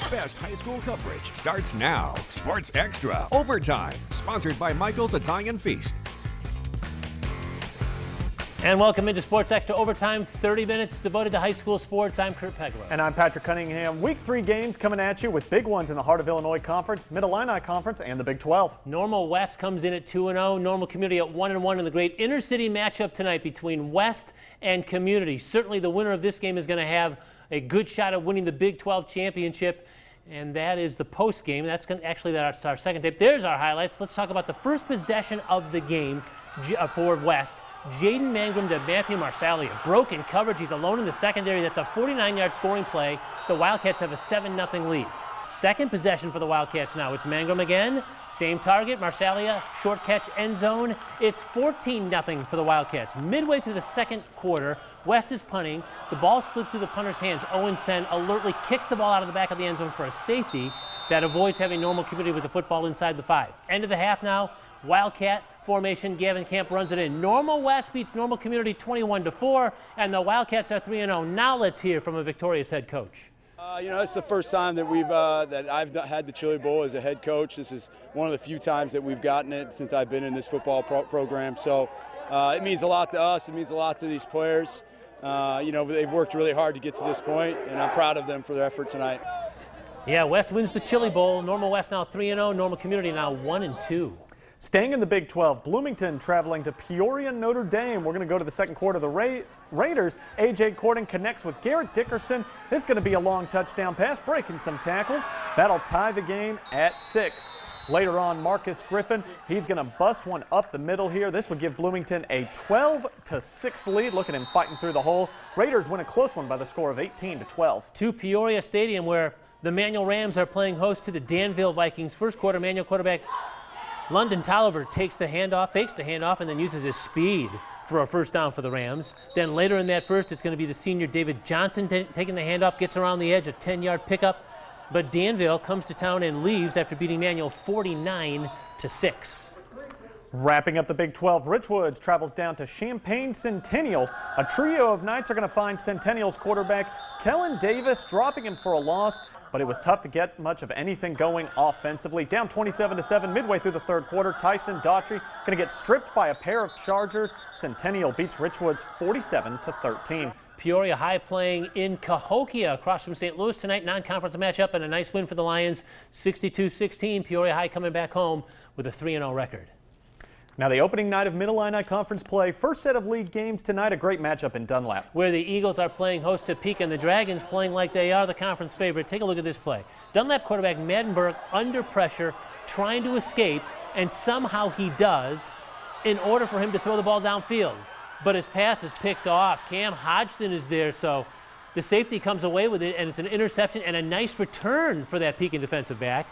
best high school coverage starts now. Sports Extra Overtime, sponsored by Michael's Italian Feast. And welcome into Sports Extra Overtime, 30 minutes devoted to high school sports. I'm Kurt Pegler. And I'm Patrick Cunningham. Week 3 games coming at you with big ones in the Heart of Illinois Conference, Mid-Illini Conference, and the Big 12. Normal West comes in at 2-0. Normal Community at 1-1 in the great inter-city matchup tonight between West and Community. Certainly the winner of this game is going to have a good shot at winning the Big 12 championship. And that is the post game. That's our second tape. There's our highlights. Let's talk about the first possession of the game for West. Jaden Mangrum to Matthew Marsalia. Broken coverage. He's alone in the secondary. That's a 49-yard scoring play. The Wildcats have a 7-0 lead. Second possession for the Wildcats now. It's Mangrum again. Same target. Marsalia, short catch, end zone. It's 14-0 for the Wildcats. Midway through the second quarter, West is punting. The ball slips through the punter's hands. Owen Sen alertly kicks the ball out of the back of the end zone for a safety that avoids having Normal Community with the football inside the 5. End of the half now. Wildcat formation. Gavin Camp runs it in. Normal West beats Normal Community 21-4, and the Wildcats are 3-0. Now let's hear from a victorious head coach. It's the first time that I've had the Chili Bowl as a head coach. This is one of the few times that we've gotten it since I've been in this football program. So it means a lot to us. It means a lot to these players. They've worked really hard to get to this point, and I'm proud of them for their effort tonight. Yeah, West wins the Chili Bowl. Normal West now 3-0. Normal Community now 1-2. Staying in the Big 12, Bloomington traveling to Peoria, Notre Dame. We're going to go to the second quarter. The Raiders, A.J. Corden connects with Garrett Dickerson. This is going to be a long touchdown pass, breaking some tackles. That'll tie the game at 6. Later on, Marcus Griffin, he's going to bust one up the middle here. This would give Bloomington a 12-6 lead. Look at him fighting through the hole. Raiders win a close one by the score of 18-12. To Peoria Stadium, where the Manual Rams are playing host to the Danville Vikings. First quarter, Manual quarterback London Tolliver takes the handoff, fakes the handoff, and then uses his speed for a first down for the Rams. Then later in that first, it's going to be the senior David Johnson taking the handoff, gets around the edge, a 10-yard pickup. But Danville comes to town and leaves after beating Manual 49-6. Wrapping up the Big 12, Richwoods travels down to Champaign Centennial. A trio of Knights are going to find Centennial's quarterback, Kellen Davis, dropping him for a loss. But it was tough to get much of anything going offensively. Down 27-7 midway through the third quarter. Tyson Daughtry going to get stripped by a pair of Chargers. Centennial beats Richwoods 47-13. Peoria High playing in Cahokia across from St. Louis tonight. Non-conference matchup and a nice win for the Lions, 62-16. Peoria High coming back home with a 3-0 record. Now the opening night of Mid-Illini Conference play. First set of league games tonight, a great matchup in Dunlap. Where the Eagles are playing host to Pekin and the Dragons playing like they are the conference favorite. Take a look at this play. Dunlap quarterback Maddenberg under pressure, trying to escape, and somehow he does in order for him to throw the ball downfield. But his pass is picked off. Cam Hodgson is there, so the safety comes away with it, and it's an interception and a nice return for that Pekin defensive back.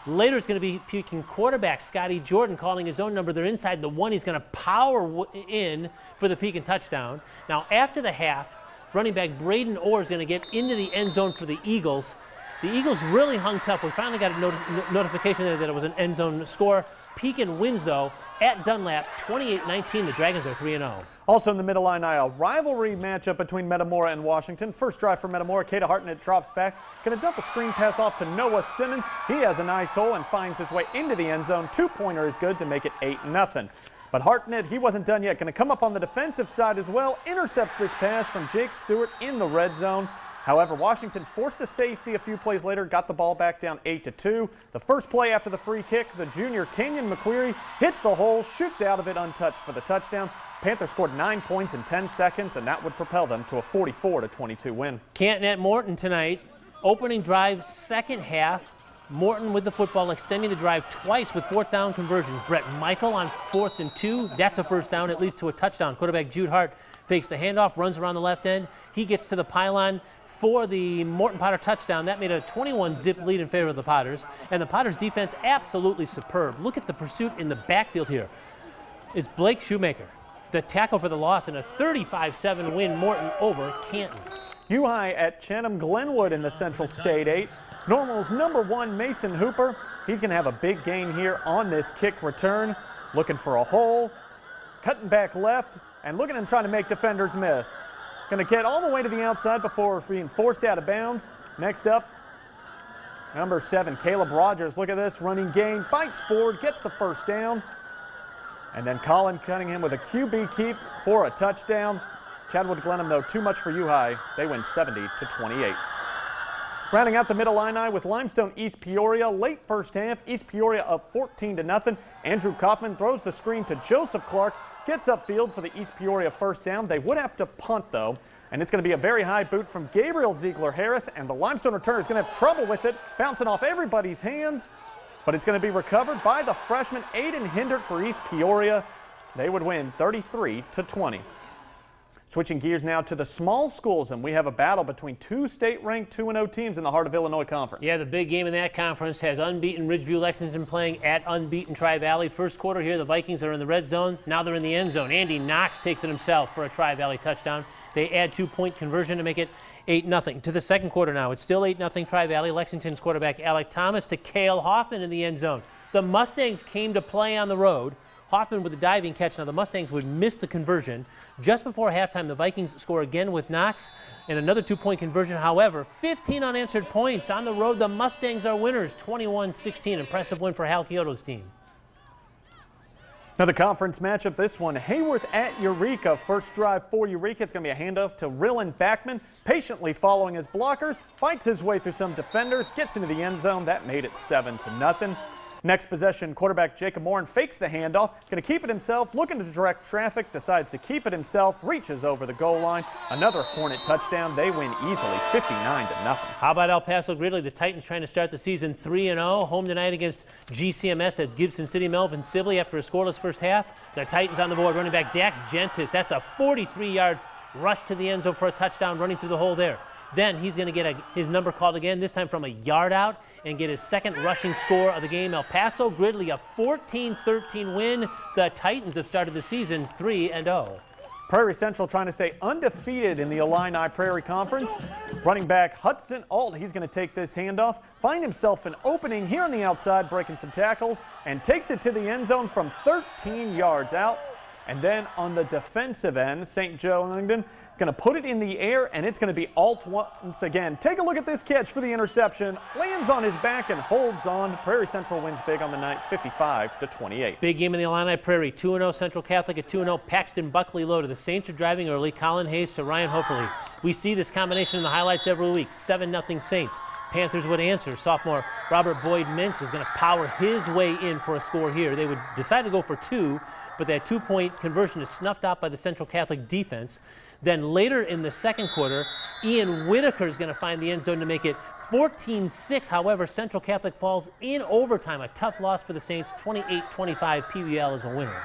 Later, it's going to be Pekin quarterback Scotty Jordan calling his own number. They're inside the 1. He's going to power in for the Pekin touchdown. Now, after the half, running back Braden Orr is going to get into the end zone for the Eagles. The Eagles really hung tough. We finally got a notification there that it was an end zone score. Pekin wins, though, at Dunlap, 28-19. The Dragons are 3-0. Also in the Mid-Illini, a rivalry matchup between Metamora and Washington. First drive for Metamora. Kata Hartnett drops back. Going to dump a screen pass off to Noah Simmons. He has a nice hole and finds his way into the end zone. Two-pointer is good to make it 8-0. But Hartnett, he wasn't done yet. Going to come up on the defensive side as well. Intercepts this pass from Jake Stewart in the red zone. However, Washington forced a safety a few plays later, got the ball back down 8-2. The first play after the free kick, the junior Kenyon McQuarrie hits the hole, shoots out of it untouched for the touchdown. Panthers scored 9 points in 10 seconds, and that would propel them to a 44-22 win. Canton at Morton tonight. Opening drive, second half. Morton with the football, extending the drive twice with fourth down conversions. Brett Michael on 4th and 2. That's a first down. It leads to a touchdown. Quarterback Jude Hart fakes the handoff, runs around the left end. He gets to the pylon for the Morton Potter touchdown. That made a 21-zip lead in favor of the Potters. And the Potters defense absolutely superb. Look at the pursuit in the backfield here. It's Blake Shoemaker, the tackle for the loss, and a 35-7 win, Morton over Canton. U-High at Chatham Glenwood in the Central State 8. Normal's #1 Mason Hooper. He's going to have a big gain here on this kick return. Looking for a hole, cutting back left, and look at him trying to make defenders miss. Going to get all the way to the outside before being forced out of bounds. Next up, Number 7, Caleb Rogers, look at this, running game, fights forward, gets the first down. And then Colin Cunningham with a QB keep for a touchdown. Chadwood Glenham, though, too much for U-High. They win 70-28. Rounding out the Middle Illini with Limestone East Peoria. Late first half, East Peoria up 14-0. Andrew Kaufman throws the screen to Joseph Clark, gets upfield for the East Peoria first down. They would have to punt, though, and it's going to be a very high boot from Gabriel Ziegler-Harris, and the Limestone returner is going to have trouble with it, bouncing off everybody's hands, but it's going to be recovered by the freshman Aiden Hindert for East Peoria. They would win 33-20. Switching gears now to the small schools, and we have a battle between two state-ranked 2-0 teams in the Heart of Illinois Conference. Yeah, the big game in that conference has unbeaten Ridgeview Lexington playing at unbeaten Tri-Valley. First quarter here, the Vikings are in the red zone. Now they're in the end zone. Andy Knox takes it himself for a Tri-Valley touchdown. They add 2-point conversion to make it 8-0. To the second quarter now, it's still 8-0 Tri-Valley. Lexington's quarterback Alec Thomas to Cale Hoffman in the end zone. The Mustangs came to play on the road. Hoffman with a diving catch. Now the Mustangs would miss the conversion. Just before halftime, the Vikings score again with Knox and another 2-point conversion. However, 15 unanswered points on the road. The Mustangs are winners, 21-16. Impressive win for Hal Kyoto's team. Another conference matchup, this one, Hayworth at Eureka. First drive for Eureka. It's going to be a handoff to Rylan Backman. Patiently following his blockers, fights his way through some defenders, gets into the end zone. That made it 7-0. Next possession, quarterback Jacob Morin fakes the handoff, going to keep it himself, looking to direct traffic, decides to keep it himself, reaches over the goal line. Another Hornet touchdown. They win easily, 59-0. How about El Paso Gridley? The Titans trying to start the season 3-0. Home tonight against GCMS. That's Gibson City. Melvin Sibley after a scoreless first half. The Titans on the board. Running back Dax Gentis. That's a 43-yard rush to the end zone for a touchdown, running through the hole there. Then he's going to get his number called again, this time from a yard out, and get his second rushing score of the game. El Paso Gridley, a 14-13 win. The Titans have started the season 3-0. Prairie Central trying to stay undefeated in the Illini Prairie Conference. Running back Hudson Alt, he's going to take this handoff, find himself an opening here on the outside, breaking some tackles, and takes it to the end zone from 13 yards out. And then on the defensive end, St. Joe Langdon going to put it in the air, and it's going to be Alt once again. Take a look at this catch for the interception. Lands on his back and holds on. Prairie Central wins big on the night, 55-28. Big game in the Illini Prairie. 2-0 Central Catholic at 2-0 Paxton Buckley loaded. The Saints are driving early. Colin Hayes to Ryan Hopefully. We see this combination in the highlights every week. 7-0 Saints. Panthers would answer. Sophomore Robert Boyd Mintz is going to power his way in for a score here. They would decide to go for 2, but that 2-point conversion is snuffed out by the Central Catholic defense. Then later in the second quarter, Ian Whitaker is going to find the end zone to make it 14-6. However, Central Catholic falls in overtime. A tough loss for the Saints, 28-25. PBL is a winner.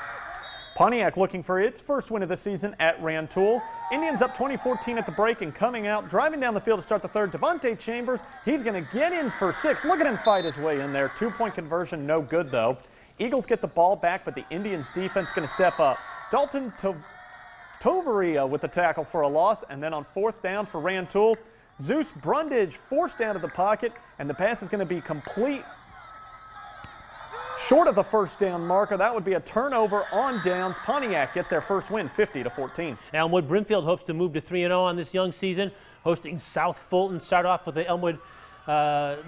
Pontiac looking for its first win of the season at Rantoul. Indians up 20-14 at the break and coming out, driving down the field to start the third. Devontae Chambers, he's going to get in for 6. Look at him fight his way in there. 2-point conversion, no good though. Eagles get the ball back, but the Indians defense going to step up. Dalton Tovaria with the tackle for a loss, and then on fourth down for Rantoul, Zeus Brundage forced out of the pocket, and the pass is going to be complete short of the first down marker. That would be a turnover on downs. Pontiac gets their first win, 50-14. Elmwood Brimfield hopes to move to 3-0 on this young season, hosting South Fulton. Start off with the Elmwood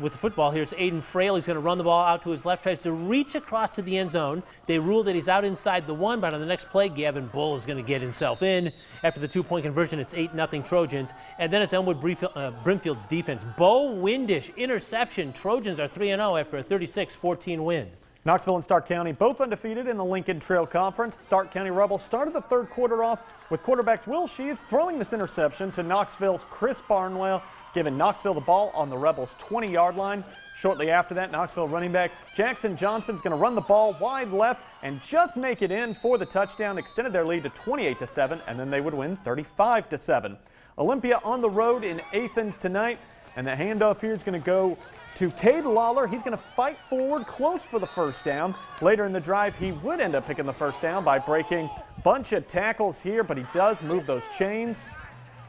with the football here. It's Aiden Frail. He's going to run the ball out to his left, tries to reach across to the end zone. They rule that he's out inside the 1, but on the next play, Gavin Bull is going to get himself in. After the 2-point conversion, it's 8-0 Trojans. And then it's Elmwood Brimfield's defense. Bo Windish, interception. Trojans are 3-0 after a 36-14 win. Knoxville and Stark County both undefeated in the Lincoln Trail Conference. Stark County Rebels started the third quarter off with quarterbacks Will Sheaves throwing this interception to Knoxville's Chris Barnwell, giving Knoxville the ball on the Rebels' 20-yard line. Shortly after that, Knoxville running back Jackson Johnson's going to run the ball wide left and just make it in for the touchdown, extended their lead to 28-7, and then they would win 35-7. Olympia on the road in Athens tonight, and the handoff here is going to go to Cade Lawler. He's going to fight forward close for the first down. Later in the drive, he would end up picking the first down by breaking a bunch of tackles here, but he does move those chains.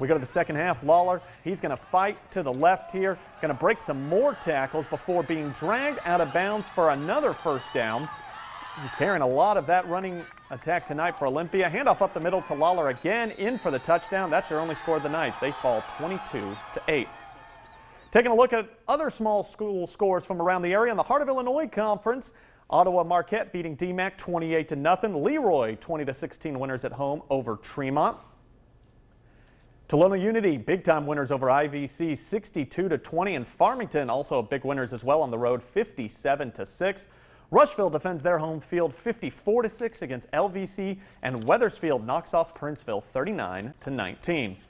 We go to the second half. Lawler, he's going to fight to the left here, going to break some more tackles before being dragged out of bounds for another first down. He's carrying a lot of that running attack tonight for Olympia. Handoff up the middle to Lawler again, in for the touchdown. That's their only score of the night. They fall 22-8. Taking a look at other small school scores from around the area in the Heart of Illinois Conference. Ottawa Marquette beating DMAC 28-0. Leroy 20-16 winners at home over Tremont. Tolona Unity big time winners over IVC 62-20, and Farmington also big winners as well on the road 57-6. Rushville defends their home field 54-6 against LVC, and Weathersfield knocks off Princeville 39-19.